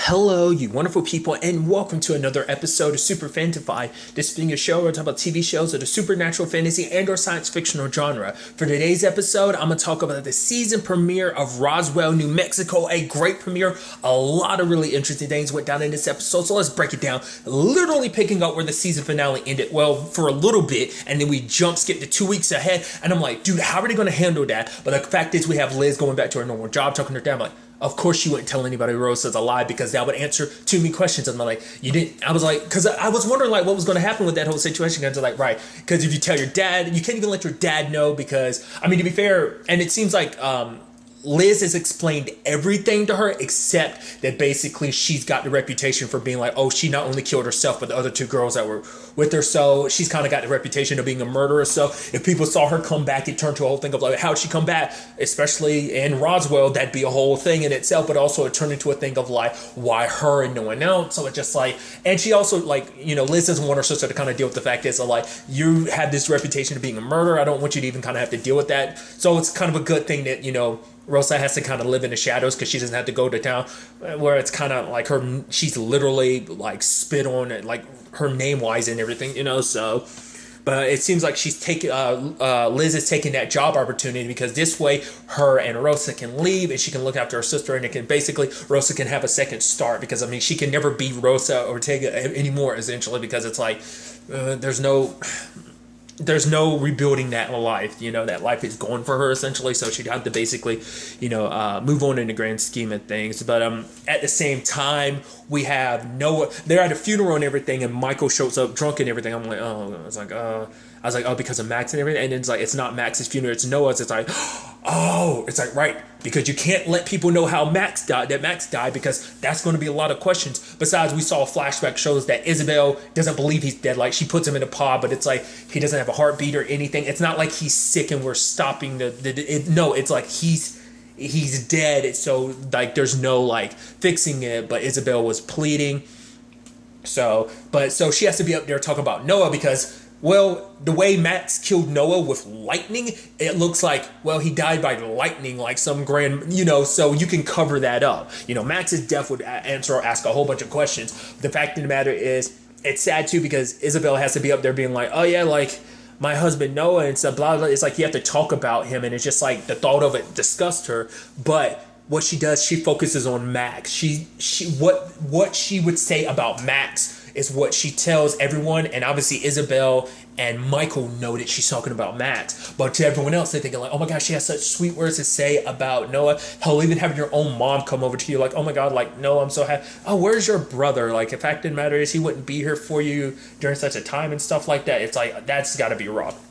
Hello, you wonderful people, and welcome to another episode of Super-Fanta-Fi. This being a show where I talk about TV shows of the supernatural, fantasy, and/or science fictional genre. For today's episode, I'm going to talk about the season premiere of Roswell, New Mexico. A great premiere. A lot of really interesting things went down in this episode, so let's break it down. Literally picking up where the season finale ended, well, for a little bit, and then we jump skip to 2 weeks ahead, and I'm like, dude, how are they going to handle that? But the fact is, we have Liz going back to her normal job, talking to her dad. I'm like, of course she wouldn't tell anybody Rose says a lie because that would answer too many questions. I'm like, you didn't. I was like, because I was wondering like what was going to happen with that whole situation. Because like, right, because if you tell your dad, you can't even let your dad know because I mean to be fair, and it seems like Liz has explained everything to her except that basically she's got the reputation for being like, oh, she not only killed herself but the other two girls that were with her, so she's kind of got the reputation of being a murderer. So if people saw her come back, it turned to a whole thing of like, how'd she come back? Especially in Roswell, that'd be a whole thing in itself, but also it turned into a thing of like, why her and no one else? So it's just like, and she also like, you know, Liz doesn't want her sister to kind of deal with the fact is like, you have this reputation of being a murderer. I don't want you to even kind of have to deal with that. So it's kind of a good thing that, you know, Rosa has to kind of live in the shadows because she doesn't have to go to town, where it's kind of like her, she's literally like spit on it, like her name wise and everything, you know. So, but it seems like she's taking, Liz is taking that job opportunity because this way her and Rosa can leave and she can look after her sister, and it can basically, Rosa can have a second start because I mean, she can never be Rosa Ortega anymore essentially because it's like, there's no rebuilding that life, you know, that life is gone for her essentially, so she'd have to basically, you know, move on in the grand scheme of things. But at the same time, we have Noah, they're at a funeral and everything, and Michael shows up drunk and everything. I'm like, oh, I was like, oh, because of Max and everything, and it's like, it's not Max's funeral, it's Noah's. It's like, oh, it's like, right, because you can't let people know how Max died, because that's going to be a lot of questions. Besides, we saw a flashback shows that Isabel doesn't believe he's dead. Like, she puts him in a pod, but it's like, he doesn't have a heartbeat or anything. It's not like he's sick and we're stopping no, it's like he's dead. So, like, there's no, like, fixing it, but Isabel was pleading. So she has to be up there talking about Noah because, well, the way Max killed Noah with lightning, it looks like, well, he died by lightning, like some grand, you know, so you can cover that up. You know, Max's death would answer or ask a whole bunch of questions. The fact of the matter is, it's sad too because Isabel has to be up there being like, oh yeah, like my husband Noah and stuff, blah, blah. It's like you have to talk about him, and it's just like the thought of it disgusts her. But what she does, she focuses on Max. What she would say about Max is what she tells everyone, and obviously Isabel and Michael know that she's talking about Max. But to everyone else, they're thinking like, oh my gosh, she has such sweet words to say about Noah. Hell, even having your own mom come over to you like, oh my God, like, no, I'm so happy. Oh, where's your brother? Like, the fact of the matter is he wouldn't be here for you during such a time and stuff like that. It's like, that's gotta be rough.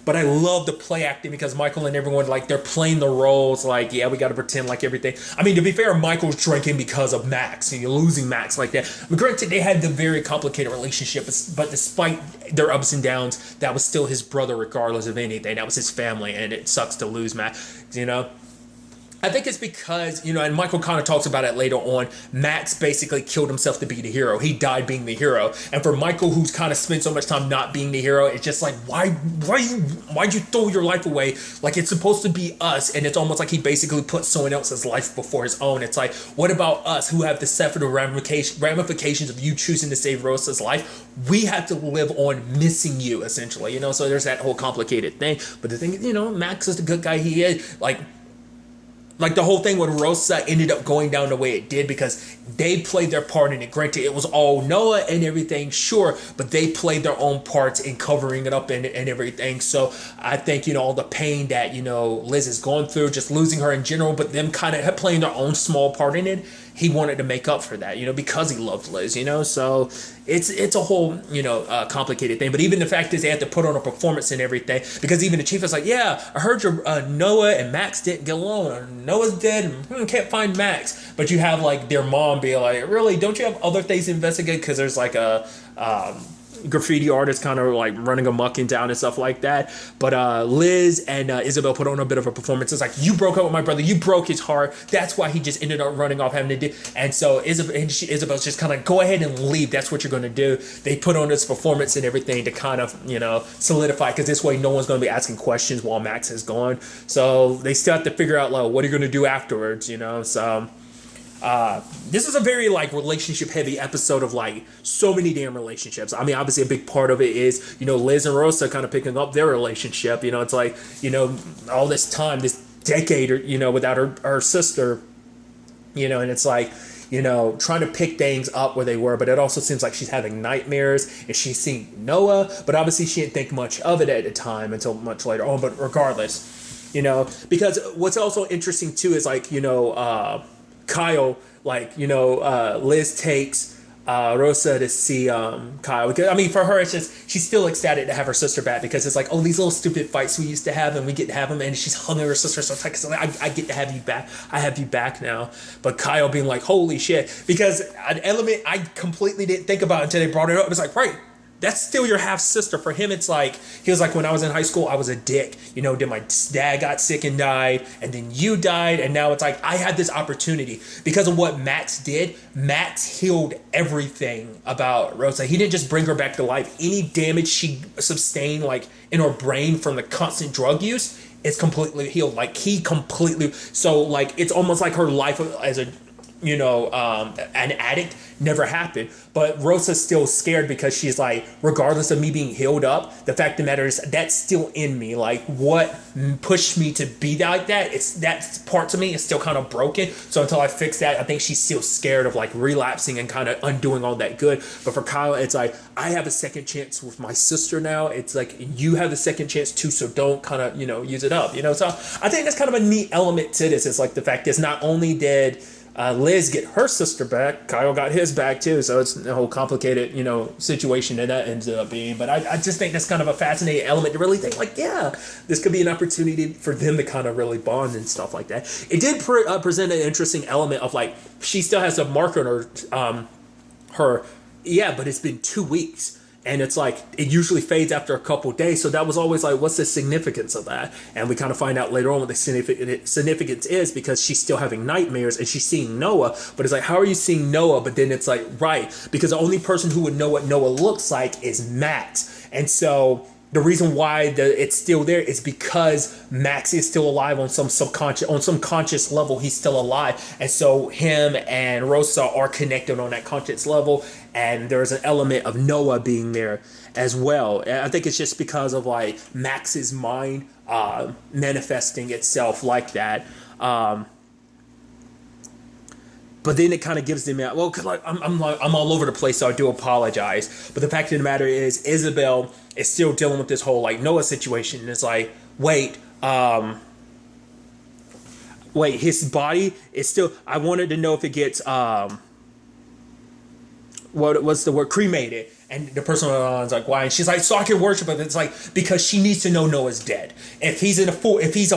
But I love the play acting because Michael and everyone, like, they're playing the roles like, yeah, we got to pretend like everything. I mean, to be fair, Michael's drinking because of Max, and you're losing Max like that. But granted, they had the very complicated relationship, but despite their ups and downs, that was still his brother regardless of anything. That was his family, and it sucks to lose Max, you know? I think it's because, you know, and Michael kind of talks about it later on, Max basically killed himself to be the hero. He died being the hero. And for Michael, who's kind of spent so much time not being the hero, it's just like, why'd you throw your life away? Like, it's supposed to be us. And it's almost like he basically put someone else's life before his own. It's like, what about us who have to suffer the ramifications of you choosing to save Rosa's life? We have to live on missing you, essentially, you know? So there's that whole complicated thing. But the thing is, you know, Max is the good guy he is. Like the whole thing with Rosa ended up going down the way it did because they played their part in it. Granted, it was all Noah and everything, sure, but they played their own parts in covering it up and everything. So I think, you know, all the pain that, you know, Liz is going through, just losing her in general, but them kind of playing their own small part in it, he wanted to make up for that, you know, because he loved Liz, you know. So it's a whole, you know, complicated thing. But even the fact is they had to put on a performance and everything because even the chief was like, yeah, I heard your Noah and Max didn't get along. Noah's dead and can't find Max. But you have like their mom be like, really, don't you have other things to investigate? Because there's like a graffiti artist kind of like running amok in town and stuff like that. But Liz and Isabel put on a bit of a performance. It's like, you broke up with my brother, you broke his heart. That's why he just ended up running off having to do. And so Isabel's just kind of go ahead and leave. That's what you're going to do. They put on this performance and everything to kind of, you know, solidify, because this way no one's going to be asking questions while Max is gone. So they still have to figure out, like, what are you going to do afterwards, you know? So This is a very like relationship heavy episode of like so many damn relationships. I mean, obviously a big part of it is, Liz and Rosa kind of picking up their relationship. It's like, all this time, this decade, or, without her sister, and it's like, trying to pick things up where they were, but it also seems like she's having nightmares and she's seeing Noah, but obviously she didn't think much of it at the time until much later on. But regardless, because what's also interesting too is like, Kyle, like, Liz takes Rosa to see Kyle. Because, I mean, for her, it's just, she's still ecstatic to have her sister back because it's like, oh, these little stupid fights we used to have and we get to have them, and she's hugging her sister. So it's like, I get to have you back. I have you back now. But Kyle being like, holy shit. Because an element I completely didn't think about until they brought it up. It's like, right, that's still your half sister. For him, it's like, he was like, when I was in high school, I was a dick. Then my dad got sick and died, and then you died, and now it's like, I had this opportunity. Because of what Max did, Max healed everything about Rosa. He didn't just bring her back to life. Any damage she sustained, like, in her brain from the constant drug use, is completely healed. Like, he completely, so, like, it's almost like her life as a, an addict never happened. But Rosa's still scared because she's like, regardless of me being healed up, the fact of the matter is that's still in me. Like, what pushed me to be like that, it's that part of me is still kind of broken. So until I fix that, I think she's still scared of like relapsing and kind of undoing all that good. But for Kyle, it's like, I have a second chance with my sister now. It's like, you have the second chance too, so don't kind of, use it up. So I think that's kind of a neat element to this. It's like the fact is, not only did Liz get her sister back, Kyle got his back too, so it's a whole complicated, situation that ended up being. But I just think that's kind of a fascinating element to really think like, yeah, this could be an opportunity for them to kind of really bond and stuff like that. It did present an interesting element of like, she still has a mark on her, yeah, but it's been 2 weeks. And it's like, it usually fades after a couple of days. So that was always like, what's the significance of that? And we kind of find out later on what the significance is, because she's still having nightmares and she's seeing Noah. But it's like, how are you seeing Noah? But then it's like, right, because the only person who would know what Noah looks like is Max. And so the reason why it's still there is because Max is still alive on some conscious level. He's still alive. And so him and Rosa are connected on that conscious level. And there's an element of Noah being there as well. And I think it's just because of like Max's mind manifesting itself like that. But then it kind of gives them out. Well, cause like I'm all over the place, so I do apologize. But the fact of the matter is, Isabel is still dealing with this whole like Noah situation. And it's like, wait, his body is still. I wanted to know if it gets what's the word, cremated. And the person on the line is like, why? And she's like, so I can worship him. It's like, because she needs to know Noah's dead. If he's a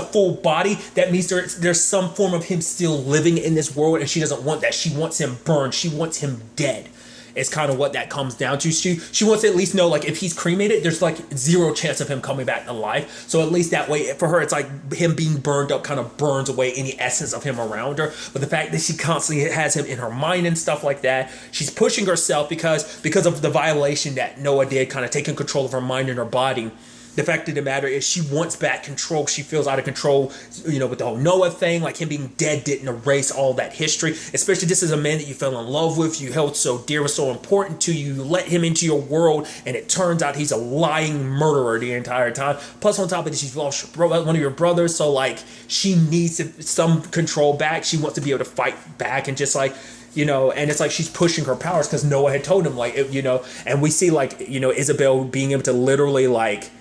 full body, that means there's some form of him still living in this world, and she doesn't want that. She wants him burned. She wants him dead. It's kind of what that comes down to. She wants to at least know, like, if he's cremated, there's like zero chance of him coming back to life. So at least that way, for her, it's like him being burned up kind of burns away any essence of him around her. But the fact that she constantly has him in her mind and stuff like that, she's pushing herself because of the violation that Noah did, kind of taking control of her mind and her body. The fact of the matter is, she wants back control. She feels out of control, with the whole Noah thing. Like, him being dead didn't erase all that history. Especially, this is a man that you fell in love with, you held so dear, was so important to you. You let him into your world, and it turns out he's a lying murderer the entire time. Plus, on top of this, she's lost one of your brothers. So, like, she needs some control back. She wants to be able to fight back, and just like, and it's like she's pushing her powers because Noah had told him, like, and we see, like, Isabel being able to literally, like,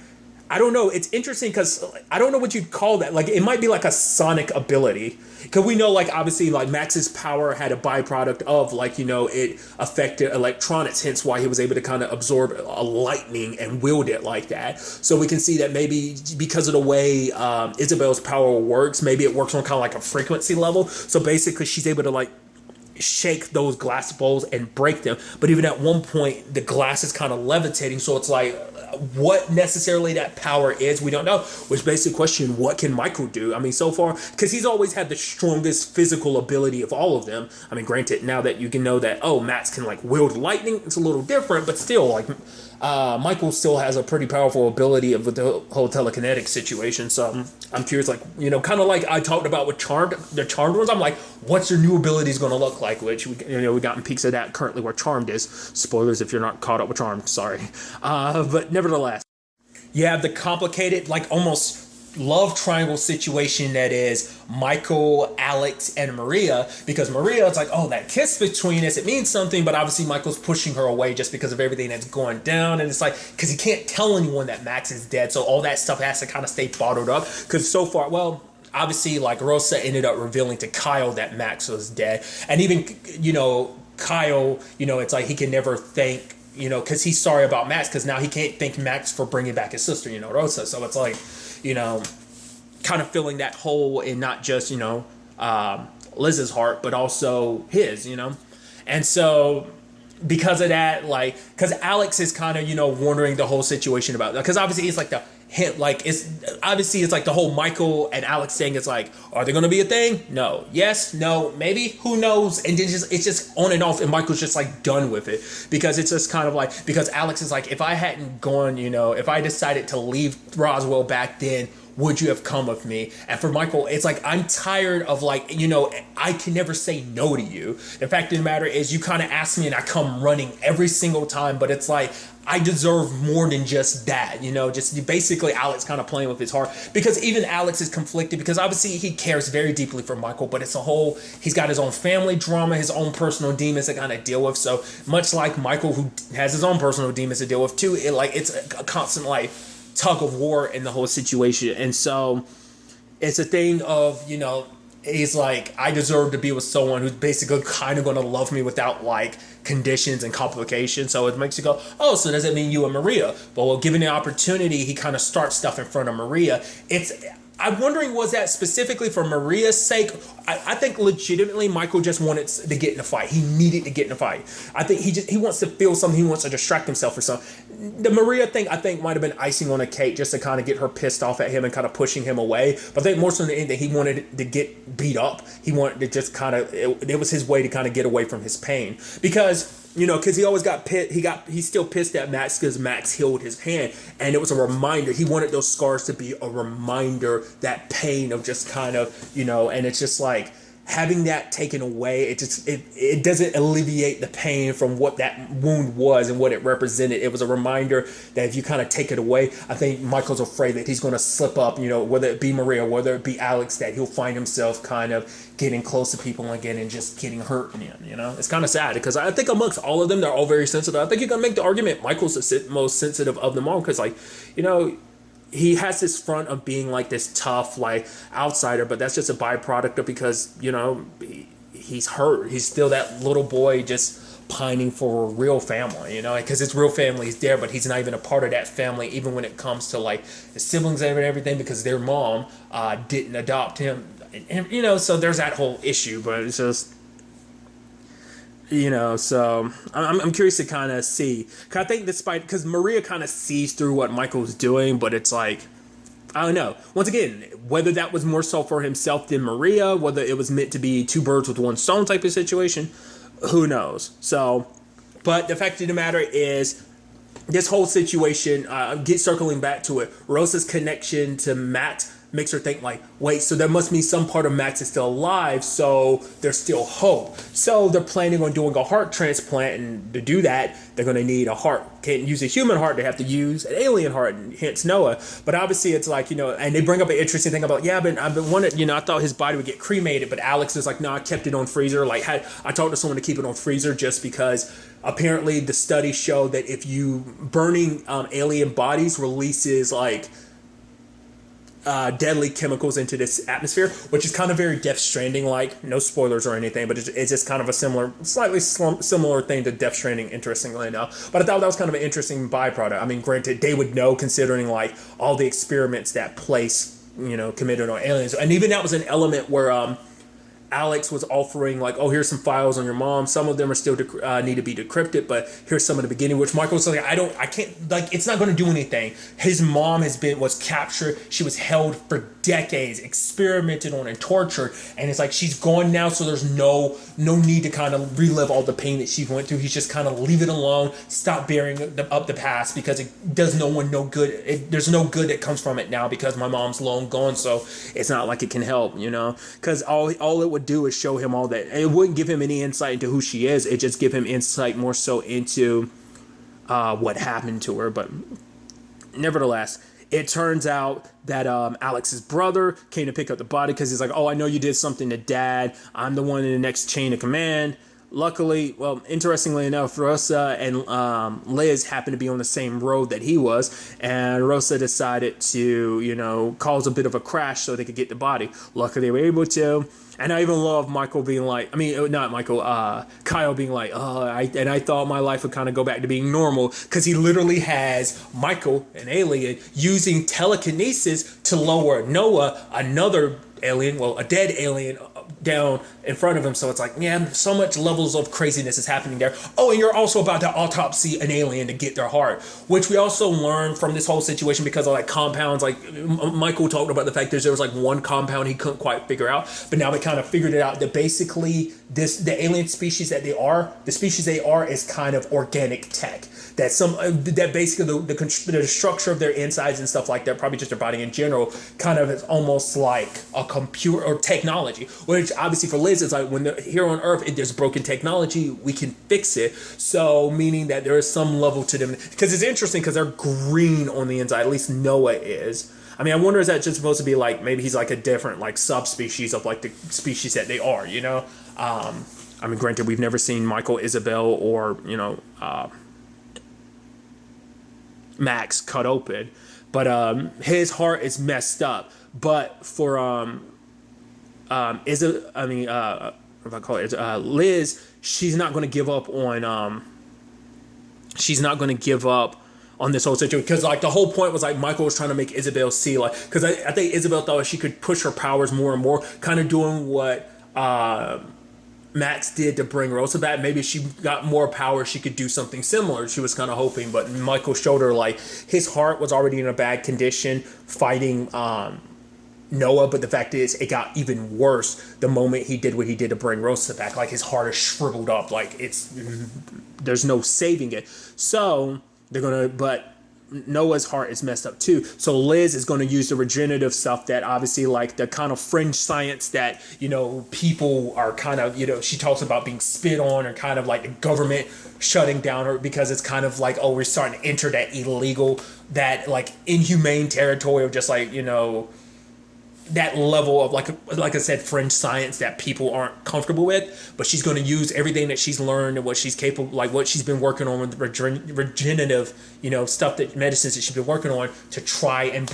I don't know. It's interesting because I don't know what you'd call that. Like, it might be like a sonic ability. Because we know, like, obviously, like, Max's power had a byproduct of, like, it affected electronics. Hence why he was able to kind of absorb a lightning and wield it like that. So we can see that maybe because of the way Isabel's power works, maybe it works on kind of like a frequency level. So basically, she's able to, like, shake those glass bowls and break them. But even at one point, the glass is kind of levitating. So it's like, what necessarily that power is, we don't know. Which begs the question, what can Michael do? I mean, so far, because he's always had the strongest physical ability of all of them. I mean, granted, now that you can know that, oh, Max can like wield lightning, it's a little different, but still, like, Michael still has a pretty powerful ability with the whole telekinetic situation. So I'm curious, like, you know, kind of like I talked about with the Charmed ones. I'm like, what's your new abilities going to look like? Which we gotten peeks of that currently where Charmed is. Spoilers if you're not caught up with Charmed. Sorry, but nevertheless, you have the complicated, like almost love triangle situation that is Michael, Alex, and Maria, because Maria, it's like, oh, that kiss between us, it means something, but obviously Michael's pushing her away just because of everything that's going down, and it's like, because he can't tell anyone that Max is dead, so all that stuff has to kind of stay bottled up, because so far, well, obviously, like, Rosa ended up revealing to Kyle that Max was dead, and even, you know, Kyle, you know, it's like he can never thank, you know, because he's sorry about Max, because now he can't thank Max for bringing back his sister, you know, Rosa, so it's like, you know, kind of filling that hole in not just, you know, Liz's heart, but also his, you know. And so because of that, like, because Alex is kind of, you know, wondering the whole situation about, because obviously it's like the hint, like, it's obviously it's like the whole Michael and Alex thing. It's like, are they going to be a thing? No. Yes. No. Maybe. Who knows? And then it's just on and off, and Michael's just like done with it, because it's just kind of like, because Alex is like, if I hadn't gone, you know, if I decided to leave Roswell back then, would you have come with me? And for Michael, it's like, I'm tired of, like, you know, I can never say no to you. The fact of the matter is, you kind of ask me and I come running every single time, but it's like, I deserve more than just that, you know, just basically Alex kind of playing with his heart, because even Alex is conflicted, because obviously he cares very deeply for Michael, but it's a whole, he's got his own family drama, his own personal demons to kind of deal with. So much like Michael, who has his own personal demons to deal with too, it's a constant, like, tug of war in the whole situation. And so it's a thing of, you know, he's like, I deserve to be with someone who's basically kind of going to love me without, like, conditions and complications. So it makes you go, oh, so does it mean you and Maria? But well, given the opportunity, he kind of starts stuff in front of Maria. I'm wondering, was that specifically for Maria's sake? I think legitimately Michael just wanted to get in a fight. He needed to get in a fight. I think he wants to feel something. He wants to distract himself or something. The Maria thing, I think, might have been icing on a cake just to kind of get her pissed off at him and kind of pushing him away. But I think more so than anything, he wanted to get beat up. He wanted to just kind of, it was his way to kind of get away from his pain. Because, you know, because he always got pissed. He's still pissed at Max because Max healed his hand, and it was a reminder. He wanted those scars to be a reminder, that pain of just kind of, you know, and it's just like having that taken away. It doesn't alleviate the pain from what that wound was and what it represented. It was a reminder that if you kind of take it away, I think Michael's afraid that he's going to slip up, you know, whether it be Maria, whether it be Alex, that he'll find himself kind of getting close to people again and just getting hurt again, you know. It's kind of sad, because I think amongst all of them, they're all very sensitive. I think you can make the argument Michael's the most sensitive of them all, because, like, you know, he has this front of being like this tough, like, outsider, but that's just a byproduct of, because, you know, he's hurt. He's still that little boy just pining for a real family, you know, because his real family is there, but he's not even a part of that family, even when it comes to, like, his siblings and everything, because their mom didn't adopt him. And, you know, so there's that whole issue, but it's just, you know, so I'm curious to kind of see. Cause I think because Maria kind of sees through what Michael's doing, but it's like, I don't know. Once again, whether that was more so for himself than Maria, whether it was meant to be two birds with one stone type of situation, who knows? So, but the fact of the matter is, this whole situation, circling back to it, Rosa's connection to Matt makes her think, like, wait, so there must be some part of Max is still alive, so there's still hope. So they're planning on doing a heart transplant, and to do that, they're going to need a heart. Can't use a human heart, they have to use an alien heart, and hence Noah. But obviously it's like, you know, and they bring up an interesting thing about, yeah, but I've been wanted, you know, I thought his body would get cremated, but Alex is like, no, I kept it on freezer. Like, I talked to someone to keep it on freezer just because apparently the studies show that if you burning alien bodies releases, like, deadly chemicals into this atmosphere, which is kind of very Death Stranding like. No spoilers or anything, but it's just kind of a slightly similar thing to Death Stranding, interestingly enough. But I thought that was kind of an interesting byproduct. I mean, granted, they would know, considering, like, all the experiments that place, you know, committed on aliens, and even that was an element where Alex was offering like, oh, here's some files on your mom. Some of them are still need to be decrypted, but here's some of the beginning. Which Michael was like, I can't, like, it's not going to do anything. His mom was captured. She was held for decades, experimented on and tortured, and it's like she's gone now, so there's no need to kind of relive all the pain that she went through. He's just kind of leave it alone, stop bearing up the past, because it does no one no good. There's no good that comes from it now because my mom's long gone, so it's not like it can help, because all it would do is show him all that. It wouldn't give him any insight into who she is. It just give him insight more so into what happened to her. But nevertheless, it turns out that Alex's brother came to pick up the body because he's like, oh, I know you did something to Dad. I'm the one in the next chain of command. Luckily, well, interestingly enough, Rosa and Liz happened to be on the same road that he was, and Rosa decided to, cause a bit of a crash so they could get the body. Luckily, they were able to. And I even love Michael being like, Kyle being like, I thought my life would kind of go back to being normal, because he literally has Michael, an alien, using telekinesis to lower Noah, another alien, well, a dead alien, down in front of him. So it's like, yeah, so much levels of craziness is happening there. Oh, and you're also about to autopsy an alien to get their heart, which we also learned from this whole situation because of like compounds. Like Michael talked about the fact that there was like one compound he couldn't quite figure out, but now we kind of figured it out that basically the alien species that they are, is kind of organic tech. That basically the structure of their insides and stuff like that, probably just their body in general, kind of is almost like a computer or technology. Which obviously for Liz, it's like when they're here on Earth, if there's broken technology, we can fix it. So meaning that there is some level to them, because it's interesting because they're green on the inside. At least Noah is. I mean, I wonder, is that just supposed to be like maybe he's like a different like subspecies of like the species that they are, I mean, granted, we've never seen Michael, Isabel, or Max cut open, but his heart is messed up. But for Liz, she's not going to give up on this whole situation, because like the whole point was like Michael was trying to make Isabel see, like, because I think Isabel thought she could push her powers more and more, kind of doing what Max did to bring Rosa back. Maybe if she got more power, she could do something similar. She was kind of hoping, but Michael showed her like his heart was already in a bad condition fighting Noah, but the fact is it got even worse the moment he did what he did to bring Rosa back. Like his heart is shriveled up, like there's no saving it. So but Noah's heart is messed up too. So Liz is going to use the regenerative stuff that obviously like the kind of fringe science that, people are kind of, she talks about being spit on, or kind of like the government shutting down her, because it's kind of like, oh, we're starting to enter that illegal, that like inhumane territory of just like, that level of like I said, fringe science that people aren't comfortable with. But she's going to use everything that she's learned and what she's capable, like what she's been working on with regenerative, stuff, that medicines that she's been working on, to try and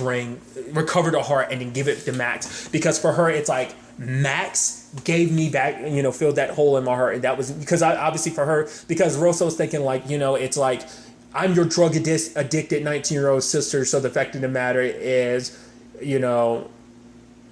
recover the heart and then give it to Max. Because for her, it's like, Max gave me back, filled that hole in my heart. And that was because obviously for her, because Rosa was thinking like, it's like, I'm your drug addicted 19-year-old sister. So the fact of the matter is,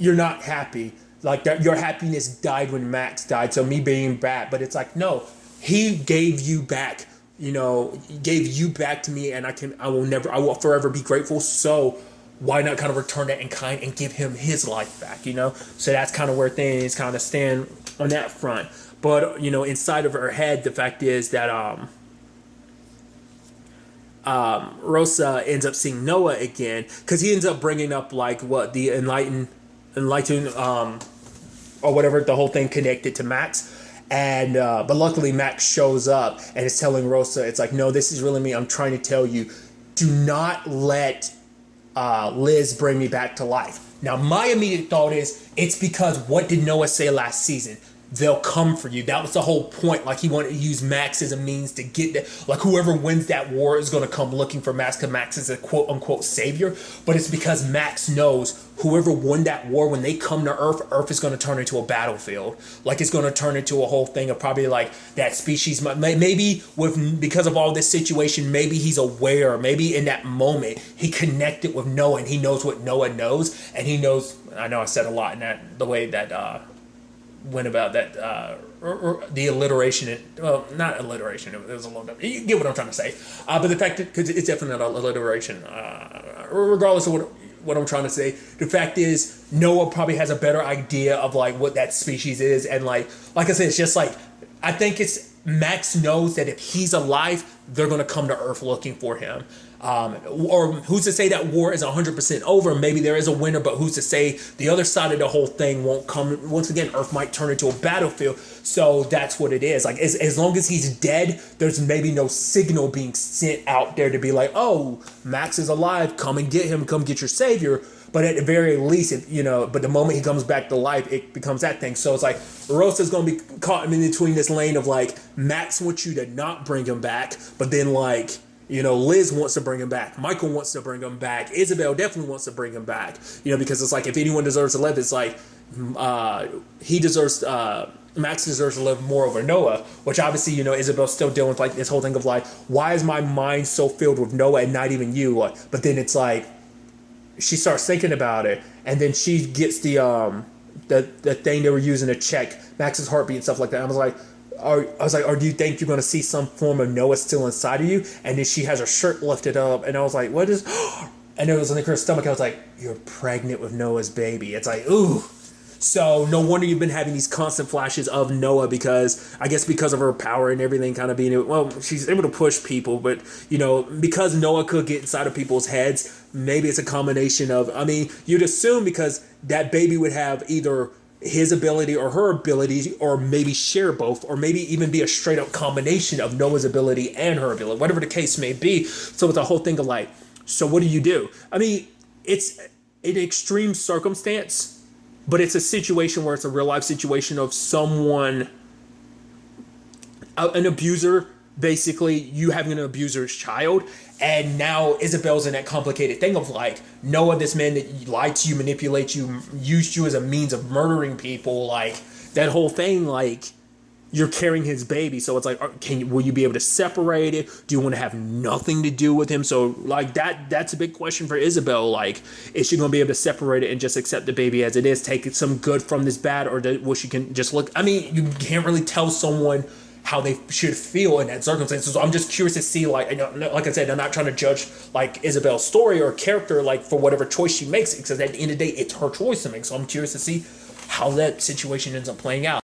you're not happy. Like that, your happiness died when Max died. So me being back, but it's like, no, he gave you back, gave you back to me, and I will forever be grateful. So why not kind of return that in kind and give him his life back, So that's kind of where things kind of stand on that front. But, inside of her head, the fact is that, Rosa ends up seeing Noah again, because he ends up bringing up like what the enlightened or whatever, the whole thing connected to Max. And but luckily Max shows up and is telling Rosa, it's like, no, this is really me. I'm trying to tell you, do not let Liz bring me back to life. Now my immediate thought is, it's because what did Noah say last season? They'll come for you. That was the whole point. Like, he wanted to use Max as a means to get that. Like, whoever wins that war is going to come looking for Max, because Max is a quote-unquote savior. But it's because Max knows whoever won that war, when they come to Earth, Earth is going to turn into a battlefield. Like, it's going to turn into a whole thing of probably, like, that species. Maybe because of all this situation, maybe he's aware. Maybe in that moment, he connected with Noah, and he knows what Noah knows. And he knows, I know I said a lot in that, the way that went about that, or the alliteration. Well, not alliteration. It was a little bit. You get what I'm trying to say. But the fact that, because it's definitely not alliteration, regardless of what I'm trying to say, the fact is Noah probably has a better idea of like what that species is, and like I said, it's just like, I think it's Max knows that if he's alive, they're gonna come to Earth looking for him. Or who's to say that war is 100% over? Maybe there is a winner, but who's to say the other side of the whole thing won't come? Once again, Earth might turn into a battlefield. So that's what it is. Like, as long as he's dead, there's maybe no signal being sent out there to be like, oh, Max is alive, come and get him, come get your savior. But at the very least, but the moment he comes back to life, it becomes that thing. So it's like, Rosa's going to be caught in between this lane of like, Max wants you to not bring him back, but then like, Liz wants to bring him back. Michael wants to bring him back. Isabel definitely wants to bring him back. Because it's like, if anyone deserves to live, it's like, Max deserves to live more over Noah, which obviously, Isabel's still dealing with like this whole thing of like, why is my mind so filled with Noah and not even you? But then it's like, she starts thinking about it, and then she gets the thing they were using to check Max's heartbeat and stuff like that. I was like, or do you think you're going to see some form of Noah still inside of you? And then she has her shirt lifted up, and I was like, what is? And it was in her stomach. I was like, you're pregnant with Noah's baby. It's like, ooh. So no wonder you've been having these constant flashes of Noah, because I guess because of her power and everything kind of being, well, she's able to push people, but because Noah could get inside of people's heads, maybe it's a combination of, you'd assume because that baby would have either his ability or her ability, or maybe share both, or maybe even be a straight up combination of Noah's ability and her ability, whatever the case may be. So it's a whole thing of like, so what do? It's an extreme circumstance, but it's a situation where it's a real life situation of someone, an abuser, basically you having an abuser's child. And now Isabel's in that complicated thing of like, Noah, this man that lied to you, manipulates you, used you as a means of murdering people, like that whole thing, like you're carrying his baby. So it's like, will you be able to separate it? Do you want to have nothing to do with him? So like that's a big question for Isabel. Like, is she going to be able to separate it and just accept the baby as it is, take some good from this bad, or will she can just look? You can't really tell someone how they should feel in that circumstance. So I'm just curious to see, like I said, I'm not trying to judge like Isabel's story or character, like for whatever choice she makes, because at the end of the day, it's her choice to make. So I'm curious to see how that situation ends up playing out.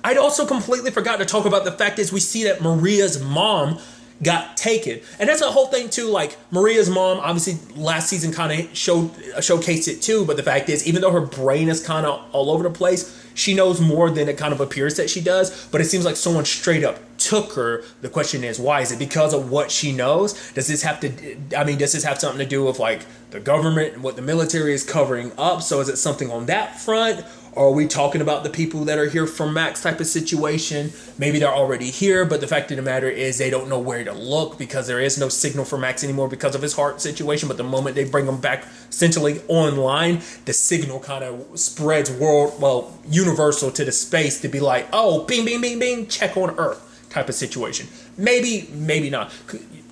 I'd also completely forgot to talk about the fact is we see that Maria's mom got taken. And that's a whole thing too. Like Maria's mom, obviously last season kind of showcased it too. But the fact is, even though her brain is kind of all over the place, she knows more than it kind of appears that she does. But it seems like someone straight up took her. The question is, why? Is it because of what she knows? Does this have something to do with like the government and what the military is covering up? So is it something on that front? Or are we talking about the people that are here from Max type of situation? Maybe they're already here, but the fact of the matter is they don't know where to look because there is no signal for Max anymore because of his heart situation. But the moment they bring him back essentially online, the signal kind of spreads universal to the space to be like, oh, bing, bing, bing, bing, check on Earth type of situation. Maybe, maybe not.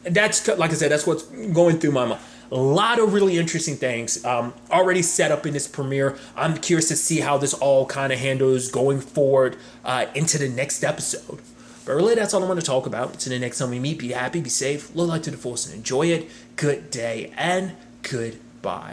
That's, like I said, that's what's going through my mind. A lot of really interesting things already set up in this premiere. I'm curious to see how this all kind of handles going forward into the next episode. But really, that's all I want to talk about. Until the next time we meet, be happy, be safe, live life to the fullest, and enjoy it. Good day and goodbye.